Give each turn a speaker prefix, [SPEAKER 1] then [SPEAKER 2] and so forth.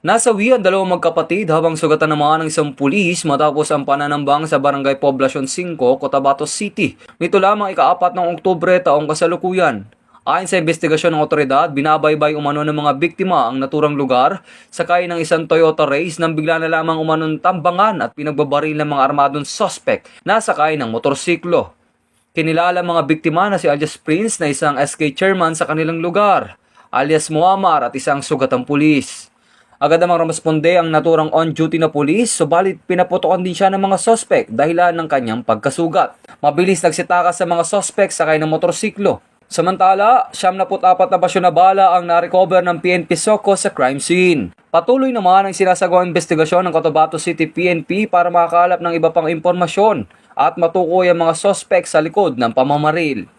[SPEAKER 1] Nasawi ang dalawang magkapatid habang sugatan naman ng isang pulis matapos ang pananambang sa Barangay Poblacion 5, Cotabato City. Nito lamang ika-4 ng Oktubre taong kasalukuyan. Ayon sa investigasyon ng otoridad, binabaybay umano ng mga biktima ang naturang lugar sakay ng isang Toyota Race nang bigla na lamang umanong tambangan at pinagbabaril ng mga armadong suspect na sakay ng motorsiklo. Kinilala mga biktima na si alias Prince na isang SK chairman sa kanilang lugar, alias Muammar at isang sugatang pulis. Agad namang rumusponde ang naturang on-duty na pulis, subalit pinaputokan din siya ng mga sospek dahilan ng kanyang pagkasugat. Mabilis nagsitakas sa mga sospek sakay ng motorsiklo. Samantala, 74 na basyo na bala ang narecover ng PNP SOCO sa crime scene. Patuloy naman ang sinasagawang investigasyon ng Cotabato City PNP para makakalap ng iba pang impormasyon at matukoy ang mga sospek sa likod ng pamamaril.